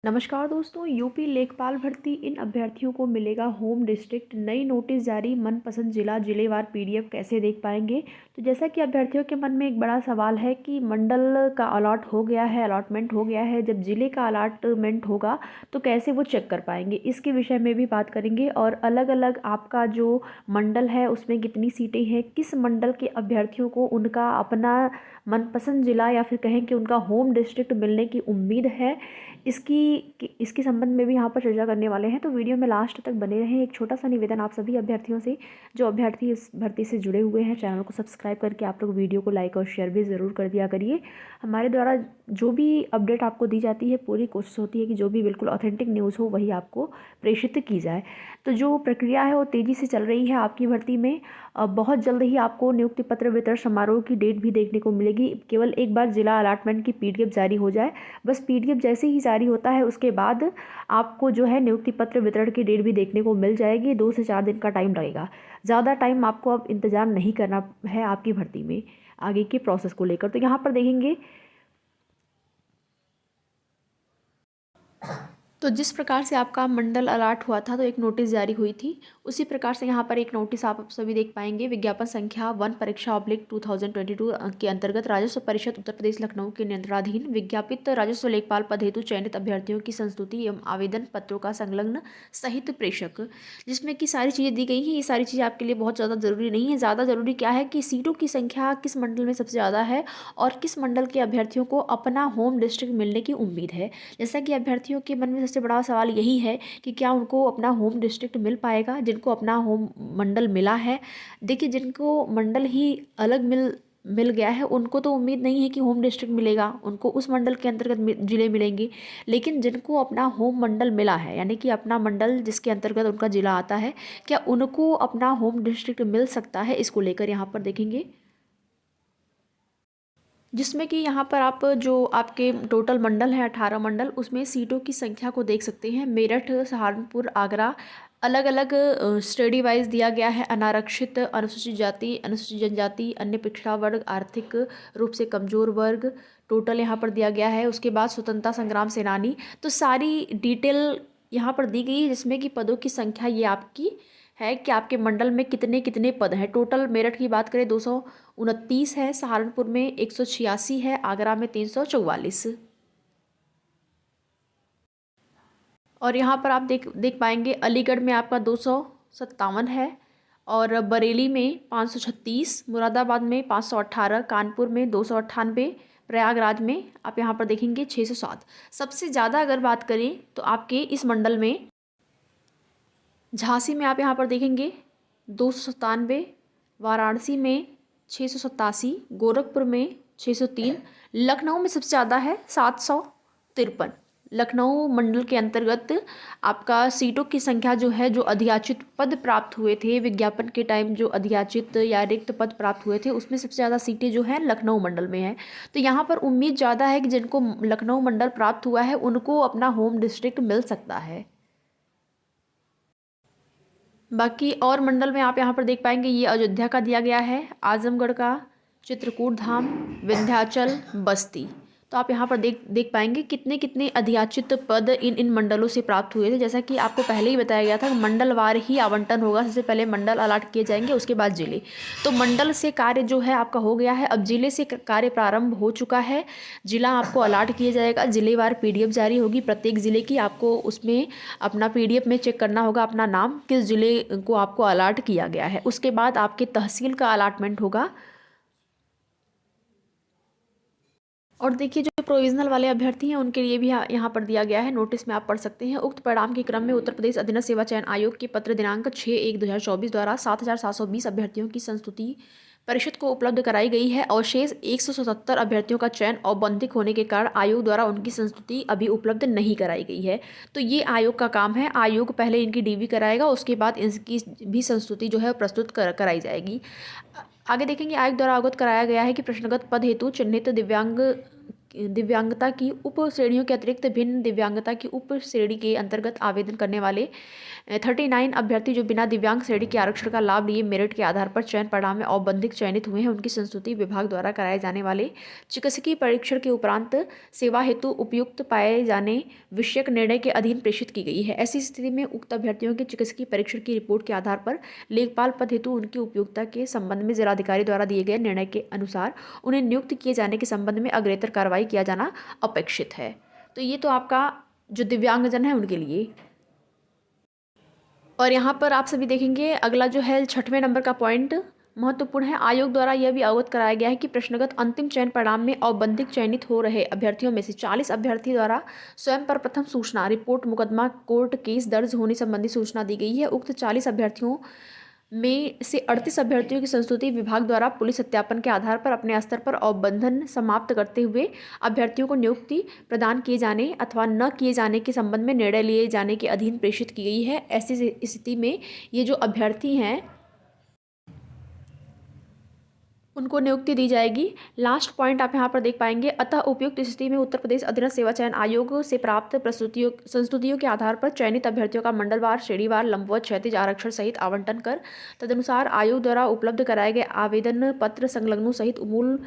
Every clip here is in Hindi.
नमस्कार दोस्तों, यूपी लेखपाल भर्ती इन अभ्यर्थियों को मिलेगा होम डिस्ट्रिक्ट। नई नोटिस जारी, मनपसंद जिला जिलेवार पीडीएफ कैसे देख पाएंगे। तो जैसा कि अभ्यर्थियों के मन में एक बड़ा सवाल है कि मंडल का अलॉट हो गया है, अलॉटमेंट हो गया है, जब जिले का अलॉटमेंट होगा तो कैसे वो चेक कर पाएंगे, इसके विषय में भी बात करेंगे। और अलग अलग आपका जो मंडल है उसमें कितनी सीटें हैं, किस मंडल के अभ्यर्थियों को उनका अपना मनपसंद जिला या फिर कहें कि उनका होम डिस्ट्रिक्ट मिलने की उम्मीद है, इसके संबंध में भी यहाँ पर चर्चा करने वाले हैं। तो वीडियो में लास्ट तक बने रहें। एक छोटा सा निवेदन आप सभी अभ्यर्थियों से, जो अभ्यर्थी इस भर्ती से जुड़े हुए हैं, चैनल को सब्सक्राइब करके आप लोग वीडियो को लाइक और शेयर भी ज़रूर कर दिया करिए। हमारे द्वारा जो भी अपडेट आपको दी जाती है, पूरी कोशिश होती है कि जो भी बिल्कुल ऑथेंटिक न्यूज़ हो वही आपको प्रेषित की जाए। तो जो प्रक्रिया है वो तेज़ी से चल रही है आपकी भर्ती में। बहुत जल्द ही आपको नियुक्ति पत्र वितरण समारोह की डेट भी देखने को मिलेगी। केवल एक बार जिला अलॉटमेंट की पीडीएफ जारी हो जाए, बस पीडीएफ जैसे ही जारी होता है उसके बाद आपको जो है नियुक्ति पत्र वितरण की डेट भी देखने को मिल जाएगी। 2 से 4 दिन का टाइम लगेगा। ज़्यादा टाइम आपको अब इंतज़ार नहीं करना है आपकी भर्ती में आगे के प्रोसेस को लेकर। तो यहाँ पर देखेंगे, तो जिस प्रकार से आपका मंडल अलॉट हुआ था तो एक नोटिस जारी हुई थी, उसी प्रकार से यहाँ पर एक नोटिस आप सभी देख पाएंगे। विज्ञापन संख्या 1 परीक्षा ऑब्लिक 2022 के अंतर्गत राजस्व परिषद उत्तर प्रदेश लखनऊ के नियंत्रणाधीन विज्ञापित राजस्व लेखपाल पद हेतु चयनित अभ्यर्थियों की संस्तुति एवं आवेदन पत्रों का संलग्न सहित प्रेषक, जिसमें कि सारी चीज़ें दी गई हैं। ये सारी चीज़ें आपके लिए बहुत ज़्यादा ज़रूरी नहीं है। ज़्यादा ज़रूरी क्या है कि सीटों की संख्या किस मंडल में सबसे ज़्यादा है और किस मंडल के अभ्यर्थियों को अपना होम डिस्ट्रिक्ट मिलने की उम्मीद है। जैसा कि अभ्यर्थियों के मन में सबसे बड़ा सवाल यही है कि क्या उनको अपना होम डिस्ट्रिक्ट मिल पाएगा, जिनको अपना होम मंडल मिला है। देखिए, जिनको मंडल ही अलग मिल गया है उनको तो उम्मीद नहीं है कि होम डिस्ट्रिक्ट मिलेगा, उनको उस मंडल के अंतर्गत जिले मिलेंगे। लेकिन जिनको अपना होम मंडल मिला है, यानी कि अपना मंडल जिसके अंतर्गत उनका जिला आता है, क्या उनको अपना होम डिस्ट्रिक्ट मिल सकता है, इसको लेकर यहाँ पर देखेंगे। जिसमें कि यहाँ पर आप जो आपके टोटल मंडल है 18 मंडल, उसमें सीटों की संख्या को देख सकते हैं। मेरठ, सहारनपुर, आगरा, अलग अलग स्टडी वाइज दिया गया है। अनारक्षित, अनुसूचित जाति, अनुसूचित जनजाति, अन्य पिछड़ा वर्ग, आर्थिक रूप से कमज़ोर वर्ग, टोटल यहाँ पर दिया गया है। उसके बाद स्वतंत्रता संग्राम सेनानी, तो सारी डिटेल यहाँ पर दी गई है, जिसमें कि पदों की संख्या ये आपकी है कि आपके मंडल में कितने कितने पद हैं। टोटल मेरठ की बात करें 229 है, सहारनपुर में 186 है, आगरा में 344। और यहाँ पर आप देख पाएंगे अलीगढ़ में आपका 257 है, और बरेली में 536, मुरादाबाद में 518, कानपुर में 298, प्रयागराज में आप यहाँ पर देखेंगे 607। सबसे ज़्यादा अगर बात करें तो आपके इस मंडल में झांसी में आप यहाँ पर देखेंगे 297, वाराणसी में 687, गोरखपुर में 603, लखनऊ में सबसे ज़्यादा है 753। लखनऊ मंडल के अंतर्गत आपका सीटों की संख्या जो है, जो अधियाचित पद प्राप्त हुए थे विज्ञापन के टाइम, जो अधियाचित या रिक्त पद प्राप्त हुए थे, उसमें सबसे ज़्यादा सीटें जो हैं लखनऊ मंडल में हैं। तो यहाँ पर उम्मीद ज़्यादा है कि जिनको लखनऊ मंडल प्राप्त हुआ है उनको अपना होम डिस्ट्रिक्ट मिल सकता है। बाकी और मंडल में आप यहाँ पर देख पाएंगे, ये अयोध्या का दिया गया है, आजमगढ़ का, चित्रकूट धाम, विंध्याचल, बस्ती। तो आप यहाँ पर देख पाएंगे कितने कितने अधियाचित पद इन मंडलों से प्राप्त हुए थे। जैसा कि आपको पहले ही बताया गया था, मंडलवार ही आवंटन होगा। सबसे पहले मंडल अलॉट किए जाएंगे, उसके बाद जिले। तो मंडल से कार्य जो है आपका हो गया है, अब जिले से कार्य प्रारंभ हो चुका है। जिला आपको अलॉट किया जाएगा, जिलेवार पीडीएफ जारी होगी प्रत्येक जिले की। आपको उसमें अपना पीडीएफ में चेक करना होगा अपना नाम, किस जिले को आपको अलॉट किया गया है। उसके बाद आपके तहसील का अलॉटमेंट होगा। और देखिए, जो प्रोविजनल वाले अभ्यर्थी हैं उनके लिए भी यहाँ पर दिया गया है, नोटिस में आप पढ़ सकते हैं। उक्त परिणाम के क्रम में उत्तर प्रदेश अधीनस्थ सेवा चयन आयोग के पत्र दिनांक 6/1/2024 द्वारा 7,720 अभ्यर्थियों की संस्तुति परिषद को उपलब्ध कराई गई है, और शेष 177 अभ्यर्थियों का चयन औपबंधिक होने के कारण आयोग द्वारा उनकी संस्तुति अभी उपलब्ध नहीं कराई गई है। तो ये आयोग का काम है। आयोग पहले इनकी डीवी कराएगा, उसके बाद इनकी भी संस्तुति जो है प्रस्तुत कराई जाएगी। आगे देखेंगे, आयोग द्वारा अवगत कराया गया है कि प्रश्नगत पद हेतु चिन्हित दिव्यांग दिव्यांगता की उप श्रेणियों के अतिरिक्त भिन्न दिव्यांगता की उप श्रेणी के अंतर्गत आवेदन करने वाले 39 अभ्यर्थी जो बिना दिव्यांग श्रेणी के आरक्षण का लाभ लिए मेरिट के आधार पर चयन परिणाम में औपबंधिक चयनित हुए हैं, उनकी संस्तुति विभाग द्वारा कराए जाने वाले चिकित्सकीय परीक्षण के उपरांत सेवा हेतु उपयुक्त पाए जाने विषयक निर्णय के अधीन प्रेषित की गई है। ऐसी स्थिति में उक्त अभ्यर्थियों के चिकित्सकीय परीक्षण की रिपोर्ट के आधार पर लेखपाल पद हेतु उनकी उपयुक्तता के संबंध में जिलाधिकारी द्वारा दिए गए निर्णय के अनुसार उन्हें नियुक्त किए जाने के संबंध में अग्रेतर कार्रवाई किया जाना अपेक्षित है। तो ये तो आपका जो दिव्यांगजन है उनके लिए। और यहाँ पर आप सभी देखेंगे अगला जो है 6वें नंबर का पॉइंट महत्वपूर्ण है। आयोग द्वारा यह भी अवगत कराया गया है कि प्रश्नगत अंतिम चयन परिणाम में औपबंधिक चयनित हो रहे अभ्यर्थियों में से 40 अभ्यर्थी द्वारा स्वयं पर प्रथम सूचना रिपोर्ट मुकदमा कोर्ट केस दर्ज होने संबंधी सूचना दी गई है। उक्त 40 अभ्यर्थियों में से 38 अभ्यर्थियों की संस्तुति विभाग द्वारा पुलिस सत्यापन के आधार पर अपने स्तर पर औपबंधन समाप्त करते हुए अभ्यर्थियों को नियुक्ति प्रदान किए जाने अथवा न किए जाने के संबंध में निर्णय लिए जाने के अधीन प्रेषित की गई है। ऐसी स्थिति में ये जो अभ्यर्थी हैं उनको नियुक्ति दी जाएगी। लास्ट पॉइंट आप यहाँ पर देख पाएंगे, अतः उपयुक्त स्थिति में उत्तर प्रदेश अधीनस्थ सेवा चयन आयोग से प्राप्त प्रस्तुतियों संस्तुतियों के आधार पर चयनित अभ्यर्थियों का मंडलवार श्रेणीवार लंबवत क्षैतिज आरक्षण सहित आवंटन कर तदनुसार आयोग द्वारा उपलब्ध कराए गए आवेदन पत्र संलग्नों सहित मूल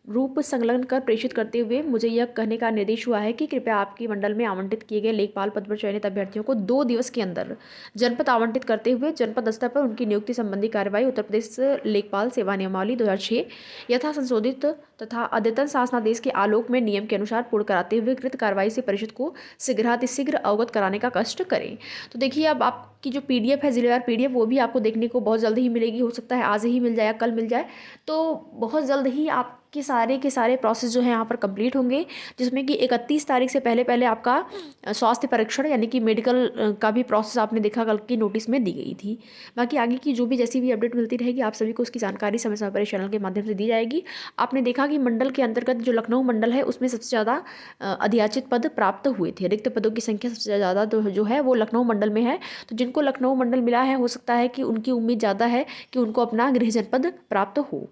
रूप संलग्न कर प्रेषित करते हुए मुझे यह कहने का निर्देश हुआ है कि कृपया आपके मंडल में आवंटित किए गए लेखपाल पद पर चयनित अभ्यर्थियों को 2 दिवस के अंदर जनपद आवंटित करते हुए जनपद स्तर पर उनकी नियुक्ति संबंधी कार्यवाही उत्तर प्रदेश लेखपाल सेवा नियमावली 2006 यथा संशोधित तथा अद्यतन शासनादेश के आलोक में नियम के अनुसार पूर्ण कराते हुए कृत कार्रवाई से परिषद को शीघ्रातिशीघ्र अवगत कराने का कष्ट करें। तो देखिए अब आपकी जो PDF है जिलेवार PDF वो भी आपको देखने को बहुत जल्द ही मिलेगी। हो सकता है आज ही मिल जाए, कल मिल जाए, तो बहुत जल्द ही आप के सारे प्रोसेस जो है यहाँ पर कंप्लीट होंगे, जिसमें कि 31 तारीख से पहले आपका स्वास्थ्य परीक्षण यानी कि मेडिकल का भी प्रोसेस आपने देखा कल की नोटिस में दी गई थी। बाकी आगे की जो भी जैसी भी अपडेट मिलती रहेगी आप सभी को उसकी जानकारी समय समय पर इस चैनल के माध्यम से दी जाएगी। आपने देखा कि मंडल के अंतर्गत जो लखनऊ मंडल है उसमें सबसे ज़्यादा अधियाचित पद प्राप्त हुए थे। रिक्त पदों की संख्या सबसे ज़्यादा जो है वो लखनऊ मंडल में है। तो जिनको लखनऊ मंडल मिला है हो सकता है कि उनकी उम्मीद ज़्यादा है कि उनको अपना गृह जनपद प्राप्त हो।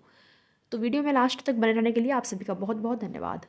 तो वीडियो में लास्ट तक बने रहने के लिए आप सभी का बहुत बहुत धन्यवाद।